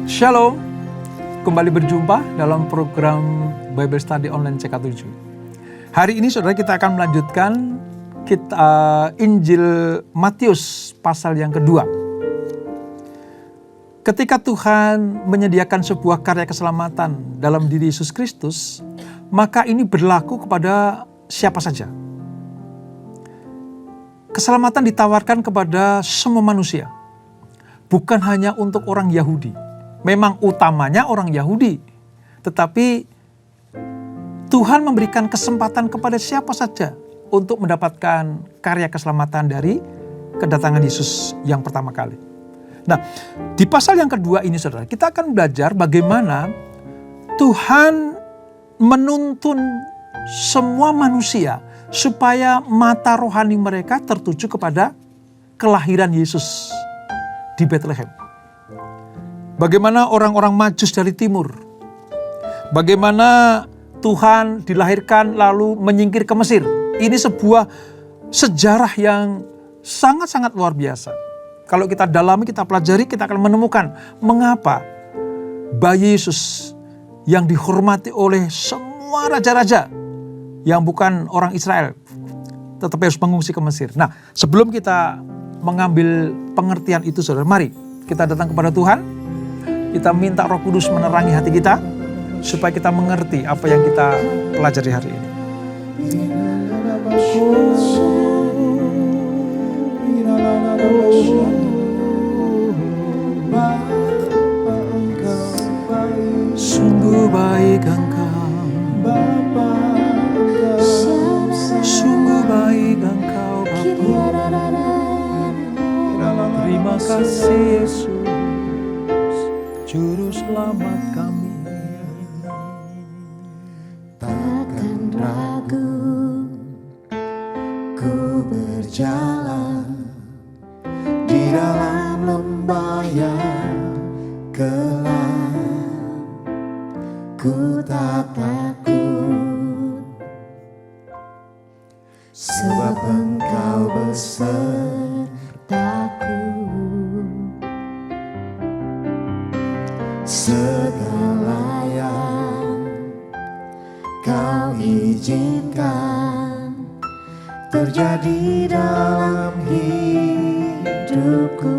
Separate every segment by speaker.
Speaker 1: Shalom, kembali berjumpa dalam program Bible Study Online CK7. Hari ini saudara kita akan melanjutkan Injil Matius pasal yang kedua. Ketika Tuhan menyediakan sebuah karya keselamatan dalam diri Yesus Kristus, maka ini berlaku kepada siapa saja. Keselamatan ditawarkan kepada semua manusia, bukan hanya untuk orang Yahudi. Memang utamanya orang Yahudi, tetapi Tuhan memberikan kesempatan kepada siapa saja untuk mendapatkan karya keselamatan dari kedatangan Yesus yang pertama kali. Nah, di pasal yang kedua ini saudara, kita akan belajar bagaimana Tuhan menuntun semua manusia supaya mata rohani mereka tertuju kepada kelahiran Yesus di Bethlehem. Bagaimana orang-orang Majus dari timur, bagaimana Tuhan dilahirkan lalu menyingkir ke Mesir. Ini sebuah sejarah yang sangat-sangat luar biasa. Kalau kita dalami, kita pelajari, kita akan menemukan mengapa bayi Yesus yang dihormati oleh semua raja-raja yang bukan orang Israel tetapi harus mengungsi ke Mesir. Nah, sebelum kita mengambil pengertian itu saudara, mari kita datang kepada Tuhan. Kita minta Roh Kudus menerangi hati kita supaya kita mengerti apa yang kita pelajari hari ini. Sungguh baik Engkau, sungguh baik Engkau Bapa. Terima kasih Yesus, Juru Selamat kami.
Speaker 2: Takkan ragu ku berjalan di dalam lembah yang gelap. Ku tak takut sebab Engkau besertaku. Segala yang Kau izinkan terjadi dalam hidupku,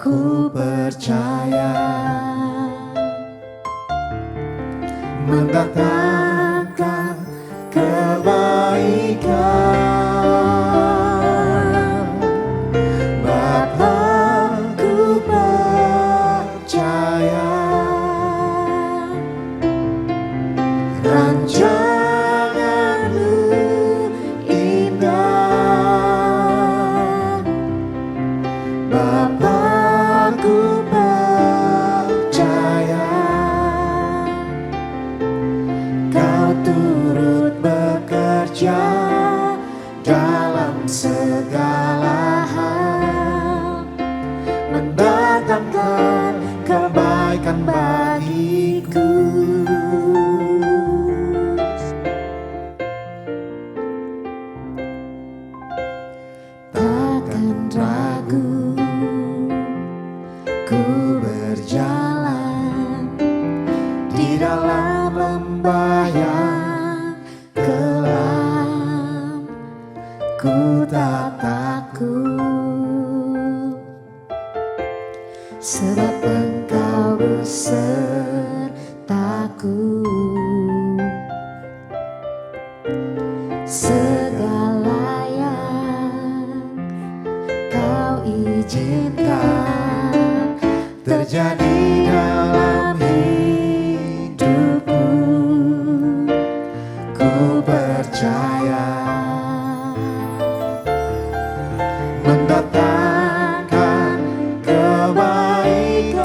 Speaker 2: ku percaya mendatangkan kebaikan. Rancangan-Mu indah, Bapa, ku percaya Kau turut bekerja dalam segala hal, mendatangkan kebaikan bagiku. Ragu ku berjalan di dalam lembah yang gelap. Ku tak takut sebab Engkau besertaku. Segala yang Kau izinkan terjadi dalam hidupku, ku percaya mendatangkan kebaikan.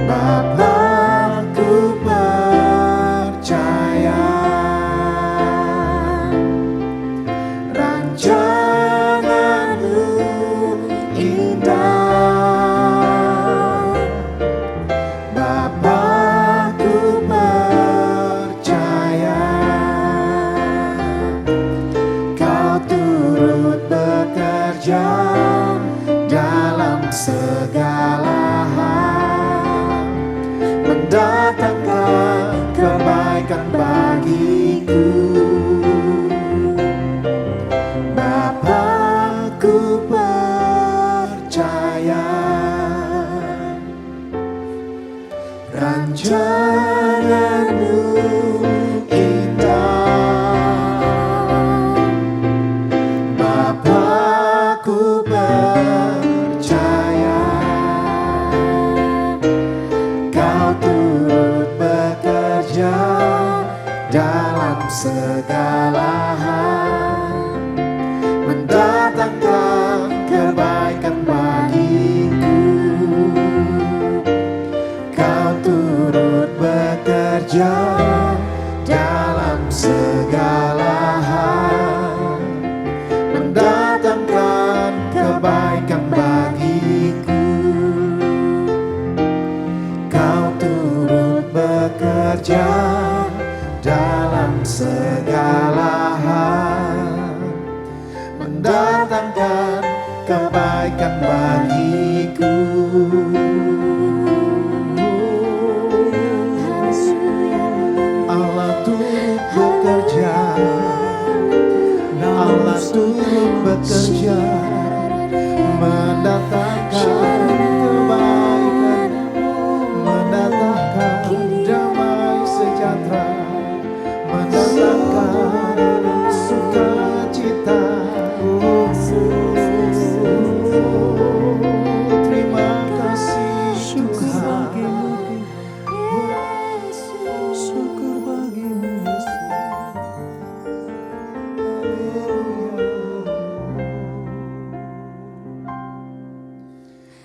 Speaker 2: Bapa, ku percaya rancangan-Mu indah. bekerja dalam segala hal, mendatangkan kebaikan bagiku. Bapa, ku percaya rancangan-Mu indah. Bapa, ku percaya Kau turut bekerja dalam segala hal, mendatangkan kebaikan bagiku. Kau turut bekerja dalam segala hal, mendatangkan kebaikan bagiku. Kau turut bekerja dalam segala hal, mendatangkan kebaikan bagiku. Allah turut bekerja, Allah turut bekerja, mendatangkan kebaikan, mendatangkan damai sejahtera, mendatangkan sukacita. Terima kasih Tuhan. Syukur bagimu Yesus.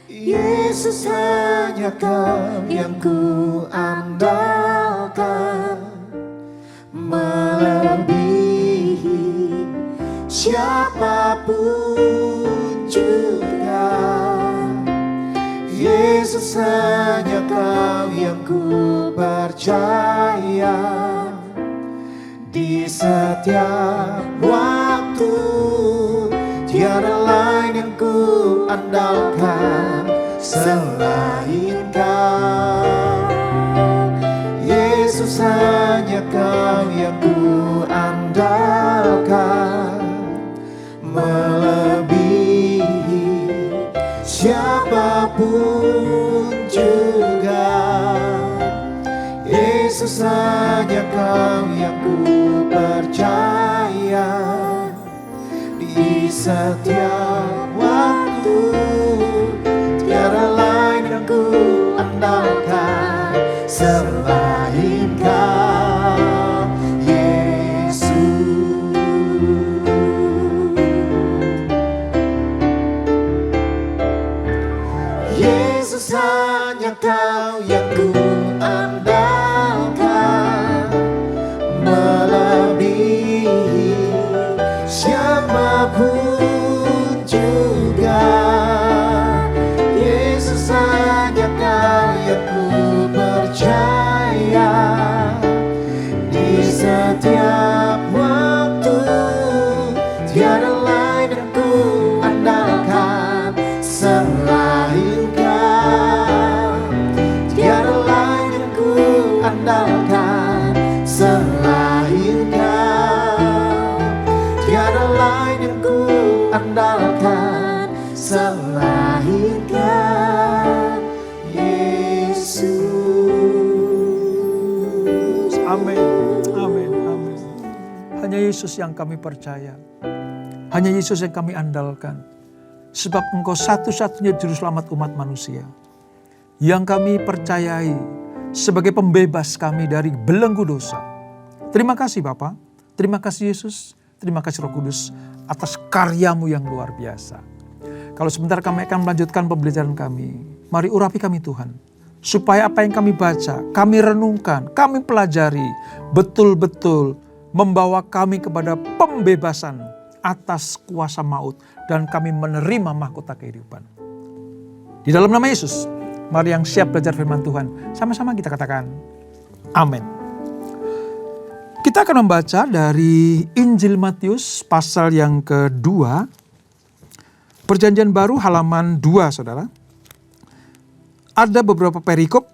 Speaker 2: Yesus, hanya Kau yang ku andalkan, melebihi siapapun juga. Yesus, hanya Kau yang ku percaya, di setiap waktu tiada lain yang ku andalkan selain Kau. Yesus, hanya Kau yang ku andalkan, melebihi siapapun juga. Yesus, hanya Kau yang ku percaya, di setiap waktu tiada lain yang ku andalkan selain Kau, Yesus. Yesus, hanya Kau yang ku andalkan, melebihi siapapun juga. Yesus, hanya Kau yang ku percaya, di setiap waktu tiada lain yang ku andalkan selain Kau. Tiada lain yang ku andalkan selain Kau. Tiada lain yang ku andalkan selain Kau, Yesus.
Speaker 1: Amin, amin, amin. Hanya Yesus yang kami percaya, hanya Yesus yang kami andalkan. Sebab Engkau satu-satunya juru selamat umat manusia yang kami percayai sebagai pembebas kami dari belenggu dosa. Terima kasih Bapa, terima kasih Yesus, terima kasih Roh Kudus atas karya-Mu yang luar biasa. Kalau sebentar kami akan melanjutkan pembelajaran kami, mari urapi kami Tuhan, supaya apa yang kami baca, kami renungkan, kami pelajari, betul-betul membawa kami kepada pembebasan atas kuasa maut, dan kami menerima mahkota kehidupan. Di dalam nama Yesus, mari yang siap belajar firman Tuhan, sama-sama kita katakan, amin. Kita akan membaca dari Injil Matius pasal yang kedua, Perjanjian Baru halaman 2, saudara. Ada beberapa perikop,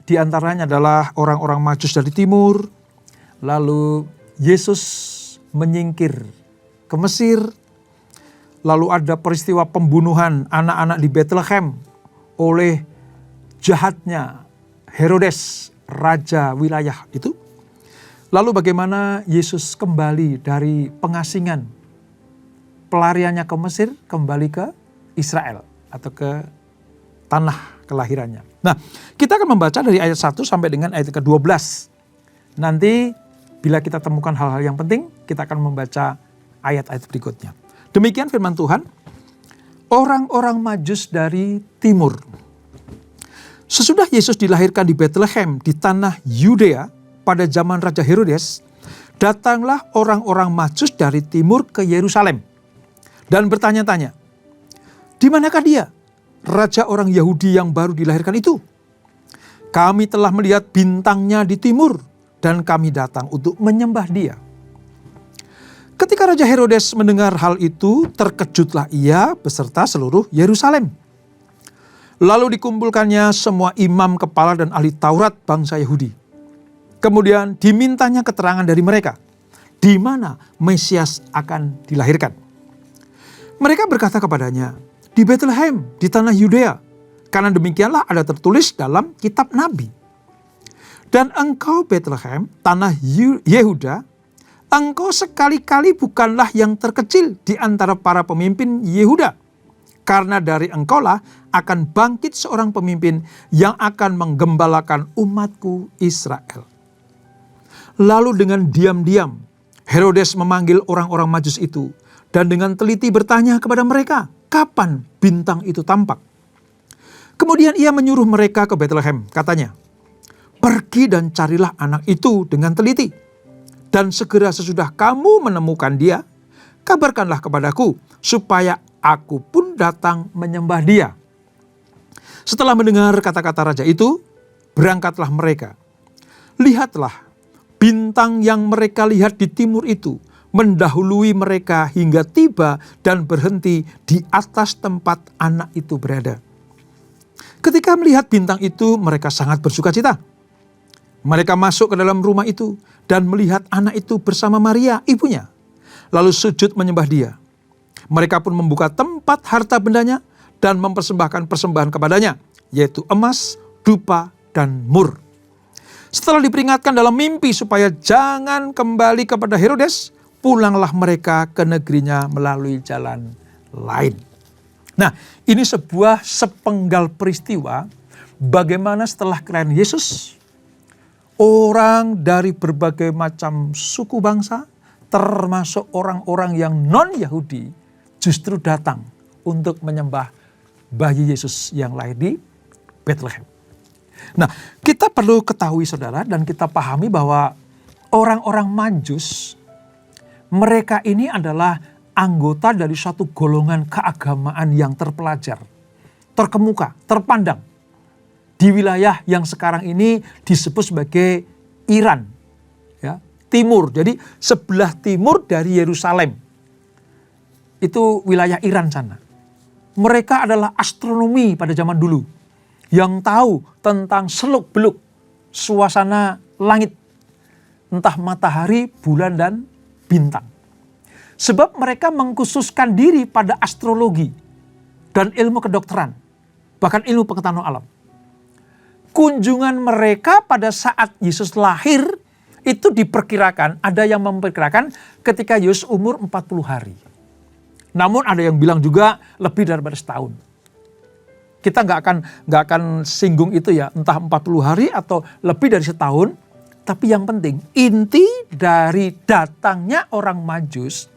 Speaker 1: di antaranya adalah orang-orang Majus dari timur, lalu Yesus menyingkir ke Mesir, lalu ada peristiwa pembunuhan anak-anak di Bethlehem oleh jahatnya Herodes, raja wilayah itu. Lalu bagaimana Yesus kembali dari pengasingan, pelariannya ke Mesir, kembali ke Israel atau ke tanah kelahirannya. Nah, kita akan membaca dari ayat 1 sampai dengan ayat ke-12. Nanti bila kita temukan hal-hal yang penting, kita akan membaca ayat-ayat berikutnya. Demikian firman Tuhan. Orang-orang Majus dari timur. Sesudah Yesus dilahirkan di Bethlehem di tanah Yudea pada zaman Raja Herodes, datanglah orang-orang Majus dari timur ke Yerusalem dan bertanya-tanya, "Di manakah dia, raja orang Yahudi yang baru dilahirkan itu? Kami telah melihat bintangnya di timur dan kami datang untuk menyembah dia." Ketika Raja Herodes mendengar hal itu, terkejutlah ia beserta seluruh Yerusalem. Lalu dikumpulkannya semua imam kepala dan ahli Taurat bangsa Yahudi. Kemudian dimintanya keterangan dari mereka, di mana Mesias akan dilahirkan. Mereka berkata kepadanya, "Di Bethlehem, di tanah Yudea, karena demikianlah ada tertulis dalam kitab Nabi. Dan engkau Bethlehem, tanah Yehuda, engkau sekali-kali bukanlah yang terkecil di antara para pemimpin Yehuda, karena dari engkaulah akan bangkit seorang pemimpin yang akan menggembalakan umatku Israel." Lalu dengan diam-diam Herodes memanggil orang-orang Majus itu dan dengan teliti bertanya kepada mereka, kapan bintang itu tampak. Kemudian ia menyuruh mereka ke Bethlehem, katanya, "Pergi dan carilah anak itu dengan teliti. Dan segera sesudah kamu menemukan dia, kabarkanlah kepadaku supaya aku pun datang menyembah dia." Setelah mendengar kata-kata raja itu, berangkatlah mereka. Lihatlah, bintang yang mereka lihat di timur itu mendahului mereka hingga tiba dan berhenti di atas tempat anak itu berada. Ketika melihat bintang itu, mereka sangat bersukacita. Mereka masuk ke dalam rumah itu dan melihat anak itu bersama Maria, ibunya. Lalu sujud menyembah dia. Mereka pun membuka tempat harta bendanya dan mempersembahkan persembahan kepadanya, yaitu emas, dupa, dan mur. Setelah diperingatkan dalam mimpi supaya jangan kembali kepada Herodes, pulanglah mereka ke negerinya melalui jalan lain. Nah, ini sebuah sepenggal peristiwa bagaimana setelah kelahiran Yesus, orang dari berbagai macam suku bangsa, termasuk orang-orang yang non-Yahudi, justru datang untuk menyembah bayi Yesus yang lahir di Bethlehem. Nah, kita perlu ketahui saudara dan kita pahami bahwa orang-orang Majus, mereka ini adalah anggota dari suatu golongan keagamaan yang terpelajar, terkemuka, terpandang di wilayah yang sekarang ini disebut sebagai Iran, ya, timur. Jadi sebelah timur dari Yerusalem itu wilayah Iran sana. Mereka adalah astronomi pada zaman dulu yang tahu tentang seluk-beluk suasana langit, entah matahari, bulan, dan bintang. Sebab mereka mengkhususkan diri pada astrologi dan ilmu kedokteran, bahkan ilmu pengetahuan alam. Kunjungan mereka pada saat Yesus lahir itu diperkirakan, ada yang memperkirakan ketika Yesus umur 40 hari. Namun ada yang bilang juga lebih daripada setahun. Kita nggak akan singgung itu ya, entah 40 hari atau lebih dari setahun. Tapi yang penting, inti dari datangnya orang Majus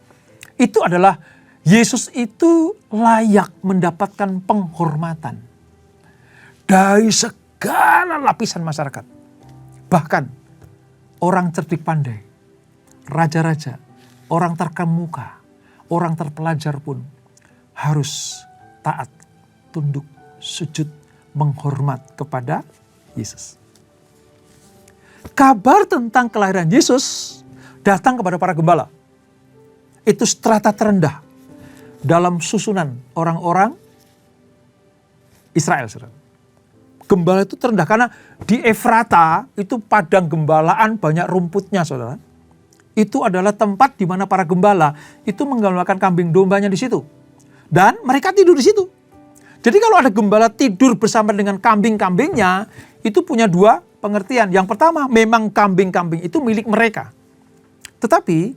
Speaker 1: itu adalah Yesus itu layak mendapatkan penghormatan dari segala lapisan masyarakat. Bahkan orang cerdik pandai, raja-raja, orang terkemuka, orang terpelajar pun harus taat, tunduk, sujud, menghormat kepada Yesus. Kabar tentang kelahiran Yesus datang kepada para gembala. Itu strata terendah dalam susunan orang-orang Israel, saudara. Gembala itu terendah karena di Efrata itu padang gembalaan banyak rumputnya, saudara. Itu adalah tempat di mana para gembala itu menggembalakan kambing dombanya di situ. Dan mereka tidur di situ. Jadi kalau ada gembala tidur bersama dengan kambing-kambingnya, itu punya dua pengertian. Yang pertama, memang kambing-kambing itu milik mereka. Tetapi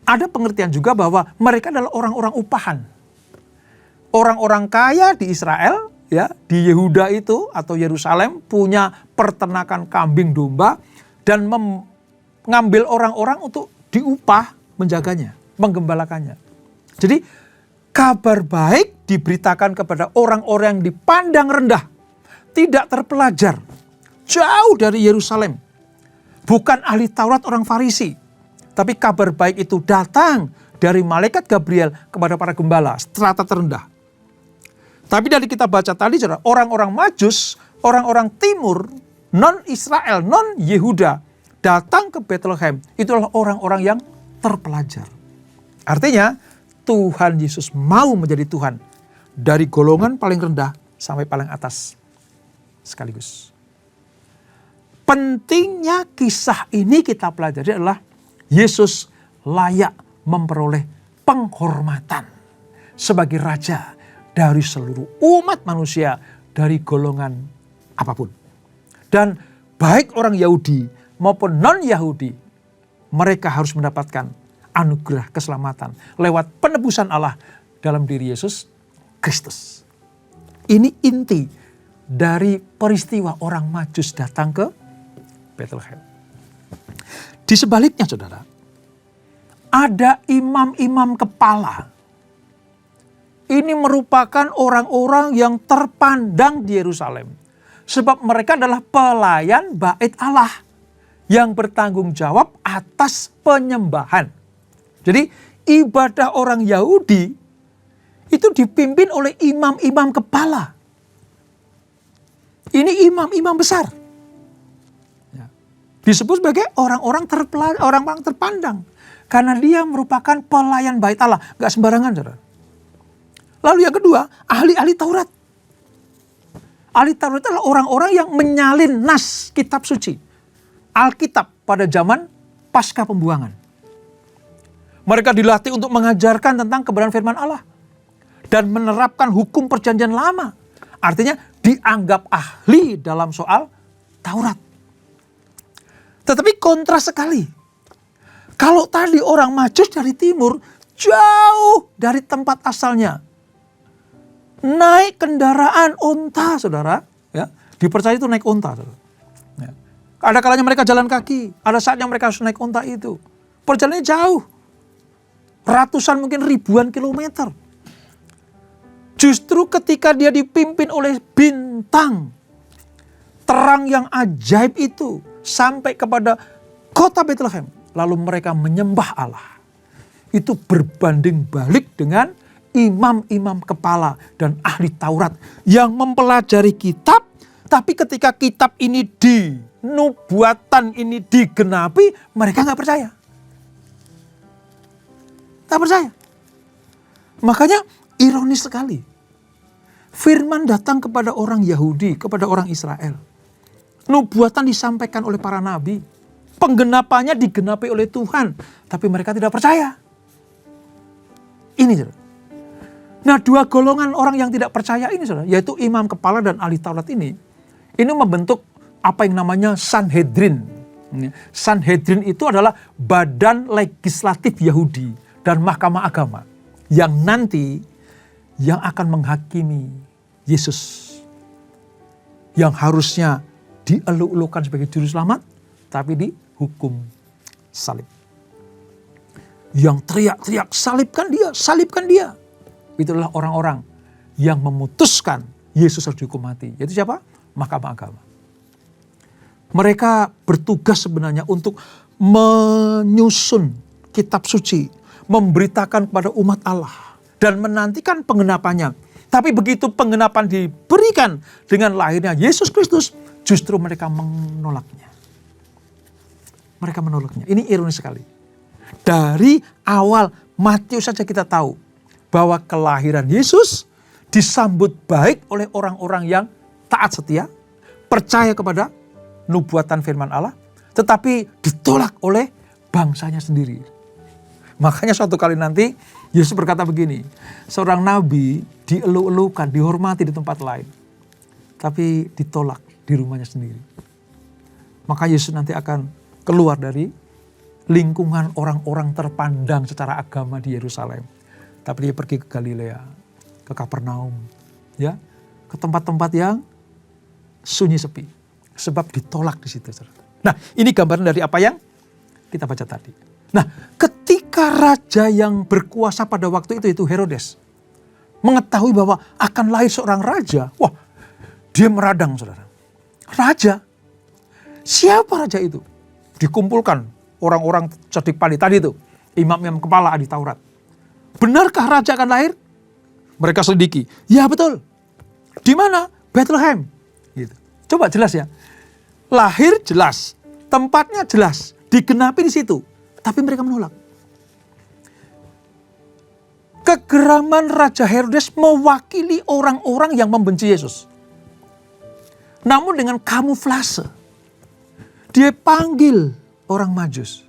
Speaker 1: ada pengertian juga bahwa mereka adalah orang-orang upahan. Orang-orang kaya di Israel, ya, di Yehuda itu atau Yerusalem punya peternakan kambing domba dan mengambil orang-orang untuk diupah menjaganya, menggembalakannya. Jadi kabar baik diberitakan kepada orang-orang yang dipandang rendah, tidak terpelajar, jauh dari Yerusalem. Bukan ahli Taurat orang Farisi. Tapi kabar baik itu datang dari malaikat Gabriel kepada para gembala, strata terendah. Tapi dari kita baca tadi, saudara, orang-orang Majus, orang-orang timur, non-Israel, non-Yehuda, datang ke Bethlehem. Itulah orang-orang yang terpelajar. Artinya, Tuhan Yesus mau menjadi Tuhan dari golongan paling rendah sampai paling atas sekaligus. Pentingnya kisah ini kita pelajari adalah Yesus layak memperoleh penghormatan sebagai raja dari seluruh umat manusia dari golongan apapun. Dan baik orang Yahudi maupun non-Yahudi, mereka harus mendapatkan anugerah keselamatan lewat penebusan Allah dalam diri Yesus Kristus. Ini inti dari peristiwa orang Majus datang ke Bethlehem. Di sebaliknya, saudara, ada imam-imam kepala. Ini merupakan orang-orang yang terpandang di Yerusalem. Sebab mereka adalah pelayan bait Allah yang bertanggung jawab atas penyembahan. Jadi ibadah orang Yahudi itu dipimpin oleh imam-imam kepala. Ini imam-imam besar. Disebut sebagai orang-orang terpandang. Karena dia merupakan pelayan bait Allah. Gak sembarangan, saudara. Lalu yang kedua, ahli-ahli Taurat. Ahli Taurat adalah orang-orang yang menyalin nas kitab suci. Alkitab pada zaman pasca pembuangan. Mereka dilatih untuk mengajarkan tentang kebenaran firman Allah. Dan menerapkan hukum perjanjian lama. Artinya dianggap ahli dalam soal Taurat. Tetapi kontras sekali. Kalau tadi orang Majus dari timur, jauh dari tempat asalnya. Naik kendaraan unta, saudara. Ya, dipercaya itu naik unta. Saudara. Ya. Ada kalanya mereka jalan kaki. Ada saatnya mereka harus naik unta itu. Perjalanannya jauh. Ratusan mungkin ribuan kilometer. Justru ketika dia dipimpin oleh bintang. Terang yang ajaib itu. Sampai kepada kota Bethlehem. Lalu mereka menyembah Allah. Itu berbanding balik dengan imam-imam kepala dan ahli Taurat. Yang mempelajari kitab. Tapi ketika kitab ini nubuatan ini digenapi. Mereka gak percaya. Tak percaya. Makanya ironis sekali. Firman datang kepada orang Yahudi. Kepada orang Israel. Nubuatan disampaikan oleh para nabi. Penggenapannya digenapi oleh Tuhan. Tapi mereka tidak percaya. Ini, saudara. Nah, dua golongan orang yang tidak percaya ini, saudara, yaitu imam kepala dan ahli Taurat ini membentuk apa yang namanya Sanhedrin. Sanhedrin itu adalah badan legislatif Yahudi dan mahkamah agama. Yang nanti yang akan menghakimi Yesus. Yang harusnya dieluk-elukan sebagai juru selamat, tapi dihukum salib. Yang teriak-teriak, salibkan dia. Itulah orang-orang yang memutuskan Yesus harus dihukum mati. Yaitu siapa? Mahkamah agama. Mereka bertugas sebenarnya untuk menyusun kitab suci, memberitakan kepada umat Allah, dan menantikan penggenapannya. Tapi begitu penggenapan diberikan dengan lahirnya Yesus Kristus, justru mereka menolaknya. Mereka menolaknya. Ini ironis sekali. Dari awal Matius saja kita tahu bahwa kelahiran Yesus disambut baik oleh orang-orang yang taat setia, percaya kepada nubuatan firman Allah, tetapi ditolak oleh bangsanya sendiri. Makanya suatu kali nanti Yesus berkata begini, seorang nabi dielu-elukan, dihormati di tempat lain, tapi ditolak di rumahnya sendiri. Maka Yesus nanti akan keluar dari lingkungan orang-orang terpandang secara agama di Yerusalem. Tapi dia pergi ke Galilea, ke Kapernaum, ya, ke tempat-tempat yang sunyi sepi, sebab ditolak di situ. Nah, ini gambaran dari apa yang kita baca tadi. Nah, ketika raja yang berkuasa pada waktu itu Herodes mengetahui bahwa akan lahir seorang raja, wah, dia meradang, saudara. Raja, siapa raja itu? Dikumpulkan orang-orang cerdik pandai tadi itu, imam-imam kepala ahli Taurat. Benarkah raja akan lahir? Mereka selidiki. Ya betul. Di mana? Bethlehem. Gitu. Coba jelas ya. Lahir jelas, tempatnya jelas, digenapi di situ. Tapi mereka menolak. Kegeraman Raja Herodes mewakili orang-orang yang membenci Yesus. Namun dengan kamuflase, dia panggil orang Majus.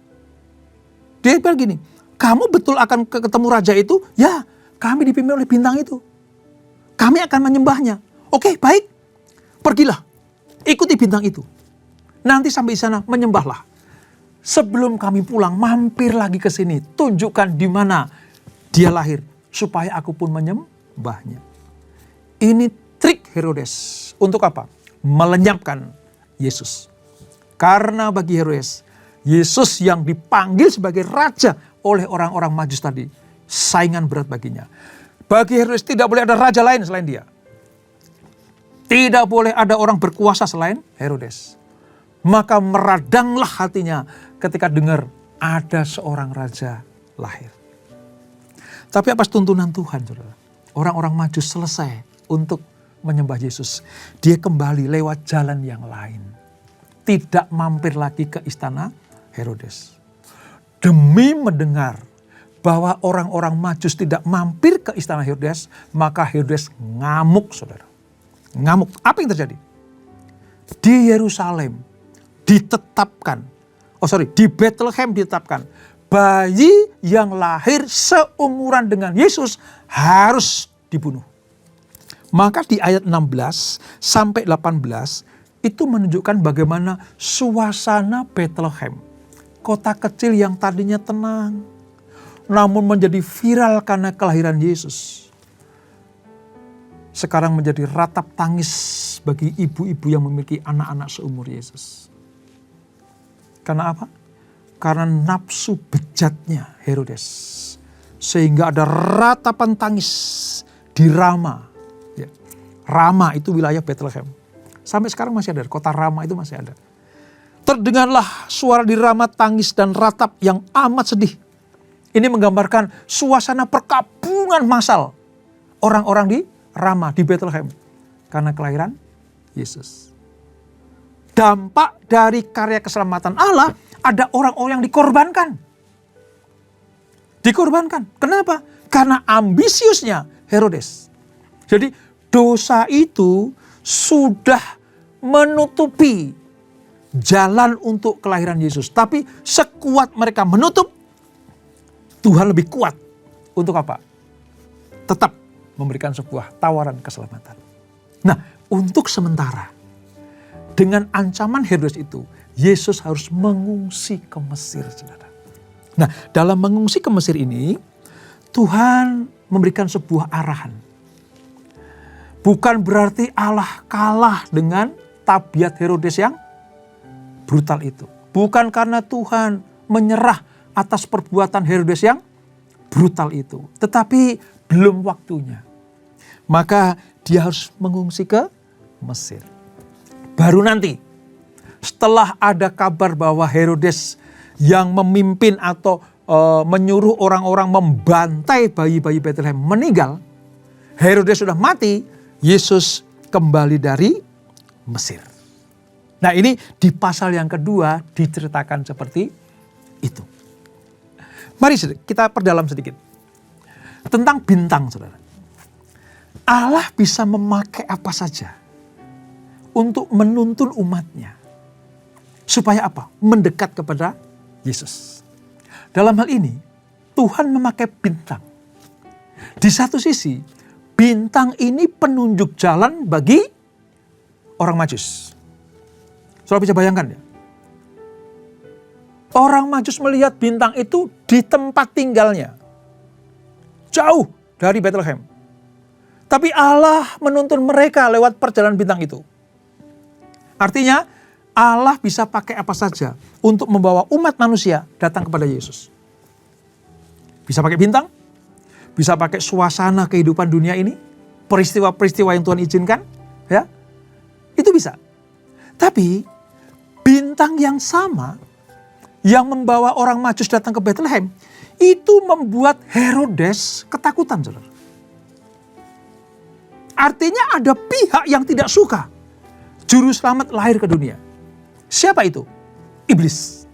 Speaker 1: Dia bilang gini, kamu betul akan ketemu raja itu? Ya, kami dipimpin oleh bintang itu. Kami akan menyembahnya. Oke, baik. Pergilah, ikuti bintang itu. Nanti sampai di sana menyembahlah. Sebelum kami pulang, mampir lagi ke sini. Tunjukkan di mana dia lahir, supaya aku pun menyembahnya. Ini trik Herodes. Untuk apa? Melenyapkan Yesus. Karena bagi Herodes, Yesus yang dipanggil sebagai raja oleh orang-orang Majus tadi, saingan berat baginya. Bagi Herodes tidak boleh ada raja lain selain dia. Tidak boleh ada orang berkuasa selain Herodes. Maka meradanglah hatinya ketika dengar ada seorang raja lahir. Tapi apa tuntunan Tuhan, saudara? Orang-orang Majus selesai untuk menyembah Yesus. Dia kembali lewat jalan yang lain. Tidak mampir lagi ke istana Herodes. Demi mendengar bahwa orang-orang Majus tidak mampir ke istana Herodes, maka Herodes ngamuk, saudara. Ngamuk. Apa yang terjadi? Di Yerusalem ditetapkan, di Bethlehem ditetapkan, bayi yang lahir seumuran dengan Yesus harus dibunuh. Maka di ayat 16 sampai 18 itu menunjukkan bagaimana suasana Bethlehem, kota kecil yang tadinya tenang, namun menjadi viral karena kelahiran Yesus, sekarang menjadi ratap tangis bagi ibu-ibu yang memiliki anak-anak seumur Yesus. Karena apa? Karena nafsu bejatnya Herodes. Sehingga ada ratapan tangis di Rama. Ya. Rama itu wilayah Bethlehem. Sampai sekarang masih ada, kota Rama itu masih ada. Terdengarlah suara di Rama tangis dan ratap yang amat sedih. Ini menggambarkan suasana perkabungan massal orang-orang di Rama, di Bethlehem. Karena kelahiran Yesus. Dampak dari karya keselamatan Allah, ada orang-orang yang dikorbankan. Dikorbankan. Kenapa? Karena ambisiusnya Herodes. Jadi dosa itu sudah menutupi jalan untuk kelahiran Yesus. Tapi sekuat mereka menutup, Tuhan lebih kuat. Untuk apa? Tetap memberikan sebuah tawaran keselamatan. Nah, untuk sementara, dengan ancaman Herodes itu, Yesus harus mengungsi ke Mesir, saudara. Nah, dalam mengungsi ke Mesir ini, Tuhan memberikan sebuah arahan. Bukan berarti Allah kalah dengan tabiat Herodes yang brutal itu. Bukan karena Tuhan menyerah atas perbuatan Herodes yang brutal itu. Tetapi belum waktunya. Maka dia harus mengungsi ke Mesir. Baru nanti, setelah ada kabar bahwa Herodes yang memimpin atau menyuruh orang-orang membantai bayi-bayi Bethlehem meninggal, Herodes sudah mati, Yesus kembali dari Mesir. Nah, ini di pasal yang kedua diceritakan seperti itu. Mari kita perdalam sedikit. tentang bintang, saudara. Allah bisa memakai apa saja untuk menuntun umatnya. Supaya apa? Mendekat kepada Yesus. Dalam hal ini, Tuhan memakai bintang. Di satu sisi, bintang ini penunjuk jalan bagi orang Majus. Saudara bisa bayangkan ya. Orang Majus melihat bintang itu di tempat tinggalnya. Jauh dari Bethlehem. Tapi Allah menuntun mereka lewat perjalanan bintang itu. Artinya Allah bisa pakai apa saja untuk membawa umat manusia datang kepada Yesus. Bisa pakai bintang, bisa pakai suasana kehidupan dunia ini, peristiwa-peristiwa yang Tuhan izinkan, ya, itu bisa. Tapi bintang yang sama yang membawa orang Majus datang ke Bethlehem itu membuat Herodes ketakutan, saudara. Artinya ada pihak yang tidak suka juru selamat lahir ke dunia. Siapa itu? Iblis.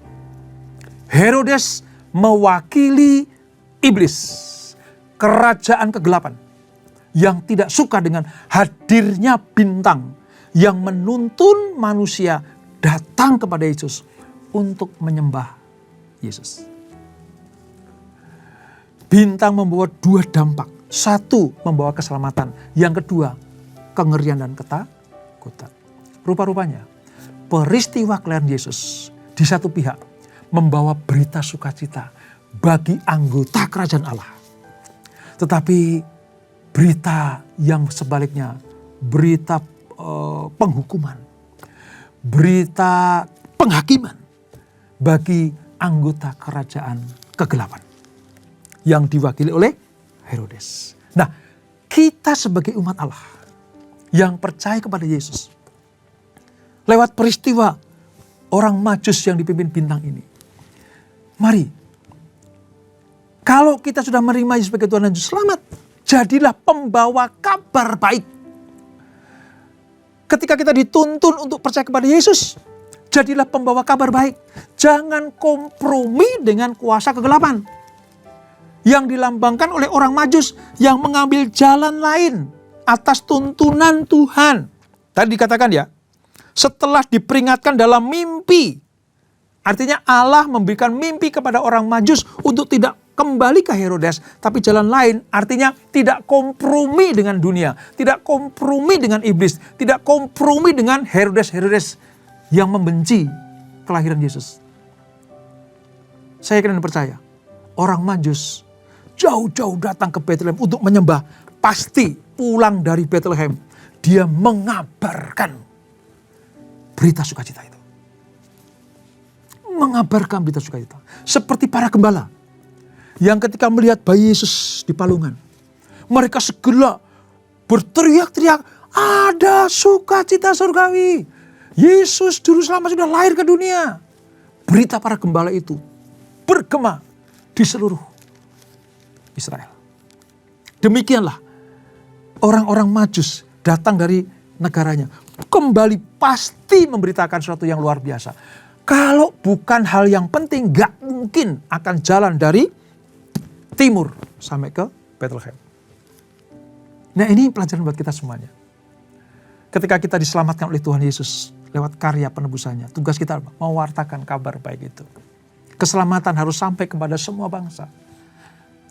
Speaker 1: Herodes mewakili iblis, kerajaan kegelapan yang tidak suka dengan hadirnya bintang yang menuntun manusia datang kepada Yesus untuk menyembah Yesus. Bintang membawa dua dampak. Satu, membawa keselamatan. Yang kedua, kengerian dan ketakutan. Rupa-rupanya, peristiwa kelahiran Yesus di satu pihak membawa berita sukacita bagi anggota kerajaan Allah. Tetapi berita yang sebaliknya, berita penghukuman, berita penghakiman bagi anggota kerajaan kegelapan yang diwakili oleh Herodes. Nah, kita sebagai umat Allah yang percaya kepada Yesus, lewat peristiwa orang Majus yang dipimpin bintang ini, mari, kalau kita sudah menerima Yesus sebagai Tuhan dan Juru Selamat, jadilah pembawa kabar baik. Ketika kita dituntun untuk percaya kepada Yesus, jadilah pembawa kabar baik. Jangan kompromi dengan kuasa kegelapan yang dilambangkan oleh orang Majus yang mengambil jalan lain atas tuntunan Tuhan. Tadi dikatakan ya, setelah diperingatkan dalam mimpi. Artinya Allah memberikan mimpi kepada orang Majus untuk tidak kembali ke Herodes, tapi jalan lain. Artinya tidak kompromi dengan dunia, tidak kompromi dengan iblis, tidak kompromi dengan Herodes yang membenci kelahiran Yesus. Saya yakin dan percaya, orang Majus jauh-jauh datang ke Bethlehem untuk menyembah. Pasti pulang dari Bethlehem, dia mengabarkan berita sukacita itu. Mengabarkan berita sukacita. Seperti para gembala yang ketika melihat bayi Yesus di palungan, mereka segera berteriak-teriak, ada sukacita surgawi. Yesus Juru Selamat sudah lahir ke dunia. Berita para gembala itu bergema di seluruh Israel. Demikianlah orang-orang Majus datang dari negaranya. Kembali pasti memberitakan sesuatu yang luar biasa. Kalau bukan hal yang penting, gak mungkin akan jalan dari timur sampai ke Bethlehem. Nah, ini pelajaran buat kita semuanya. Ketika kita diselamatkan oleh Tuhan Yesus lewat karya penebusannya, tugas kita mewartakan kabar baik itu. Keselamatan harus sampai kepada semua bangsa.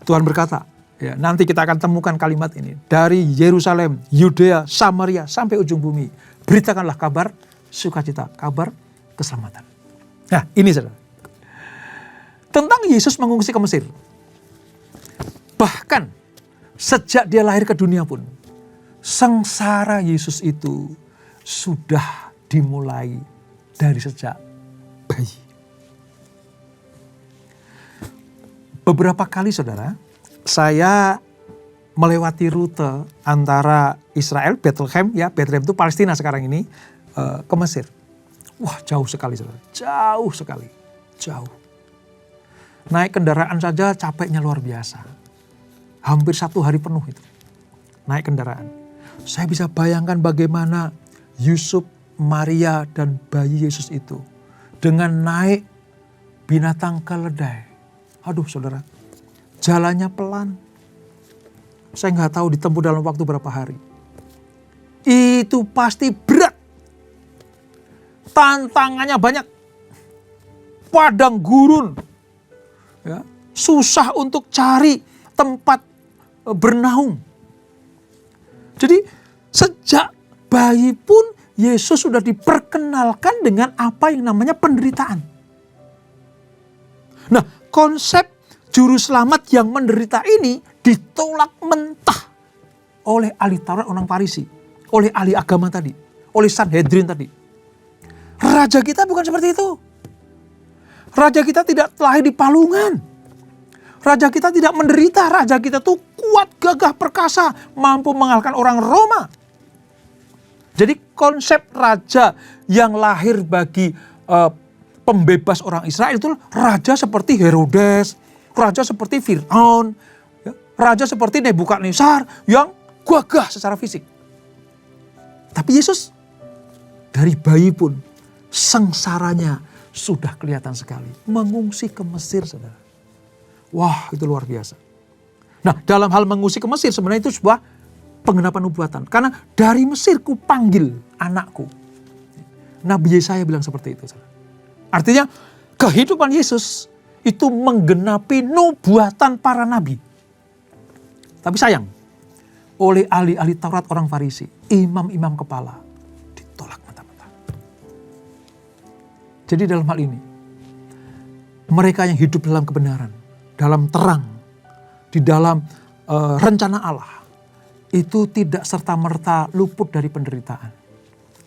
Speaker 1: Tuhan berkata, ya, nanti kita akan temukan kalimat ini. Dari Yerusalem, Yudea, Samaria, sampai ujung bumi. Beritakanlah kabar sukacita, kabar keselamatan. Nah, ini saudara. Tentang Yesus mengungsi ke Mesir. Bahkan sejak dia lahir ke dunia pun, sengsara Yesus itu sudah dimulai dari sejak bayi. Beberapa kali saudara, saya melewati rute antara Israel, Bethlehem itu Palestina sekarang ini, ke Mesir. Wah, jauh sekali saudara, jauh sekali, jauh. Naik kendaraan saja capeknya luar biasa. Hampir 1 hari penuh itu, naik kendaraan. Saya bisa bayangkan bagaimana Yusuf, Maria, dan bayi Yesus itu dengan naik binatang keledai. Aduh saudara, jalannya pelan, Saya nggak tahu ditempuh dalam waktu berapa hari. Itu pasti berat. Tantangannya banyak. Padang gurun. Ya, susah untuk cari tempat bernaung. Jadi sejak bayi pun Yesus sudah diperkenalkan dengan apa yang namanya penderitaan. Nah, konsep juru selamat yang menderita ini ditolak mentah oleh ahli Taurat orang Farisi, oleh ahli agama tadi, oleh Sanhedrin tadi. Raja kita bukan seperti itu. Raja kita tidak lahir di palungan. Raja kita tidak menderita. Raja kita tuh kuat, gagah, perkasa, mampu mengalahkan orang Roma. Jadi konsep raja yang lahir bagi pembebas orang Israel itu raja seperti Herodes, raja seperti Fir'aun, ya, raja seperti Nebukadnezar yang gagah secara fisik. Tapi Yesus dari bayi pun sengsaranya sudah kelihatan sekali. Mengungsi ke Mesir, saudara. Wah, itu luar biasa. Nah, dalam hal mengungsi ke Mesir sebenarnya itu sebuah penggenapan nubuatan. Karena dari Mesir ku panggil anakku. Nabi Yesaya bilang seperti itu. Artinya kehidupan Yesus itu menggenapi nubuatan para nabi. Tapi sayang, oleh ahli-ahli Taurat orang Farisi, imam-imam kepala, ditolak mentah-mentah. Jadi dalam hal ini, mereka yang hidup dalam kebenaran, dalam terang, di dalam rencana Allah, itu tidak serta-merta luput dari penderitaan.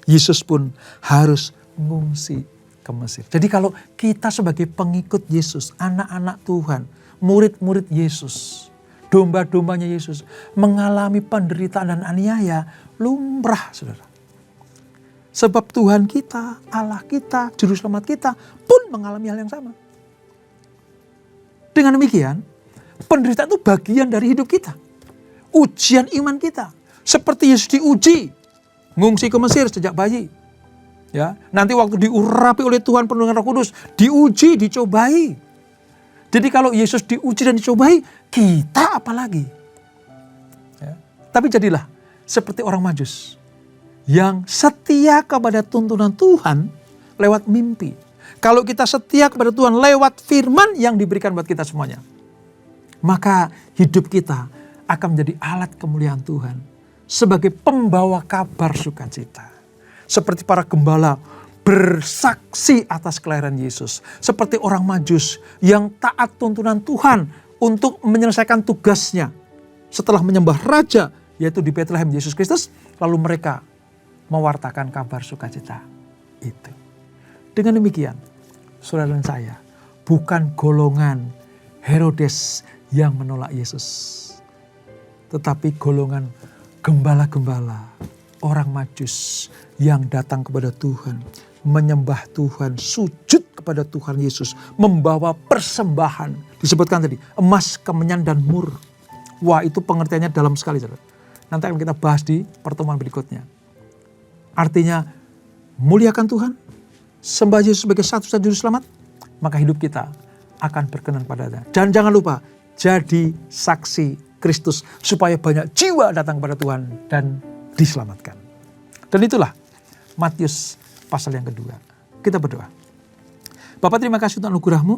Speaker 1: Yesus pun harus mengungsi ke Mesir. Jadi kalau kita sebagai pengikut Yesus, anak-anak Tuhan, murid-murid Yesus, domba-dombanya Yesus, mengalami penderitaan dan aniaya, lumrah, saudara. Sebab Tuhan kita, Allah kita, Juru Selamat kita pun mengalami hal yang sama. Dengan demikian, penderitaan itu bagian dari hidup kita. Ujian iman kita. Seperti Yesus diuji. Ngungsi ke Mesir sejak bayi. Ya, nanti waktu diurapi oleh Tuhan penuh dengan Roh Kudus. Diuji, dicobai. Jadi kalau Yesus diuji dan dicobai, kita apalagi? Ya. Tapi jadilah seperti orang Majus. Yang setia kepada tuntunan Tuhan lewat mimpi. Kalau kita setia kepada Tuhan lewat firman yang diberikan buat kita semuanya. Maka hidup kita akan menjadi alat kemuliaan Tuhan. Sebagai pembawa kabar sukacita. Seperti para gembala bersaksi atas kelahiran Yesus. Seperti orang Majus yang taat tuntunan Tuhan untuk menyelesaikan tugasnya. Setelah menyembah Raja, yaitu di Bethlehem Yesus Kristus. Lalu mereka mewartakan kabar sukacita itu. Dengan demikian, saudara dan saya, bukan golongan Herodes yang menolak Yesus. Tetapi golongan gembala-gembala, orang Majus yang datang kepada Tuhan, menyembah Tuhan, sujud kepada Tuhan Yesus, membawa persembahan. Disebutkan tadi, emas, kemenyan, dan mur. Wah, itu pengertiannya dalam sekali, saudara. Nanti akan kita bahas di pertemuan berikutnya. Artinya, muliakan Tuhan, sembah Yesus sebagai satu-satunya juru selamat, maka hidup kita akan berkenan padanya. Dan jangan lupa, jadi saksi Kristus supaya banyak jiwa datang kepada Tuhan dan diselamatkan. Dan itulah Matius pasal yang kedua. Kita berdoa. Bapak, terima kasih untuk anugerah-Mu.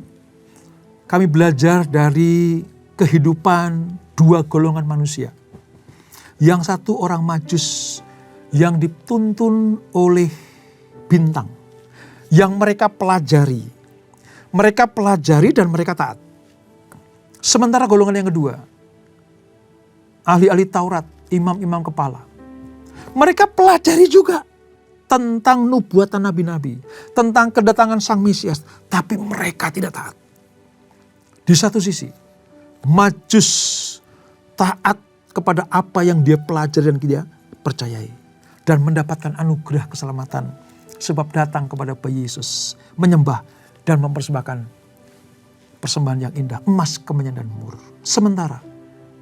Speaker 1: Kami belajar dari kehidupan dua golongan manusia. Yang satu orang Majus yang dituntun oleh bintang. Yang mereka pelajari. Mereka pelajari dan mereka taat. Sementara golongan yang kedua, ahli-ahli Taurat, imam-imam kepala. Mereka pelajari juga tentang nubuatan nabi-nabi. Tentang kedatangan Sang Mesias. Tapi mereka tidak taat. Di satu sisi, Majus taat kepada apa yang dia pelajari dan dia percayai. Dan mendapatkan anugerah keselamatan. Sebab datang kepada bayi Yesus. Menyembah dan mempersembahkan persembahan yang indah. Emas, kemenyan, dan mur. Sementara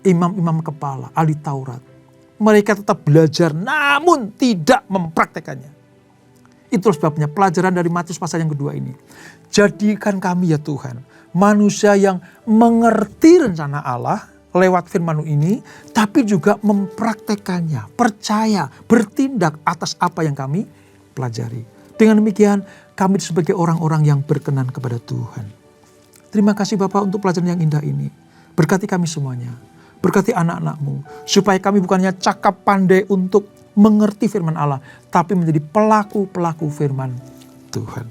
Speaker 1: imam-imam kepala, ahli Taurat. Mereka tetap belajar namun tidak mempraktekannya. Itulah sebabnya pelajaran dari Matius pasal yang kedua ini. Jadikan kami ya Tuhan, manusia yang mengerti rencana Allah, lewat firman ini, tapi juga mempraktekannya, percaya, bertindak atas apa yang kami pelajari. Dengan demikian, kami sebagai orang-orang yang berkenan kepada Tuhan. Terima kasih Bapak untuk pelajaran yang indah ini. Berkati kami semuanya. Berkati anak-anak-Mu. Supaya kami bukannya cakap pandai untuk mengerti firman Allah, tapi menjadi pelaku-pelaku firman Tuhan.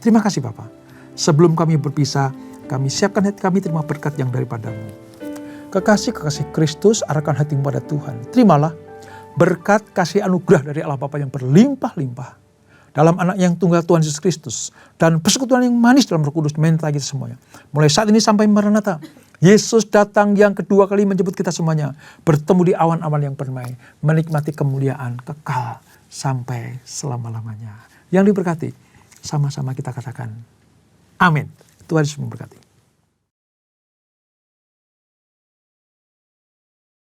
Speaker 1: Terima kasih Bapak. Sebelum kami berpisah, kami siapkan hati kami terima berkat yang daripada-Mu. Kekasih-kekasih Kristus, arahkan hatimu pada Tuhan. Terimalah berkat kasih anugerah dari Allah Bapa yang berlimpah-limpah dalam anak yang tunggal Tuhan Yesus Kristus, dan persekutuan yang manis dalam Roh Kudus menyertai kita semuanya. Mulai saat ini sampai Maranatha, Yesus datang yang kedua kali menjemput kita semuanya, bertemu di awan-awan yang permai, menikmati kemuliaan kekal sampai selama-lamanya. Yang diberkati, sama-sama kita katakan amin. Tuhan Yesus memberkati.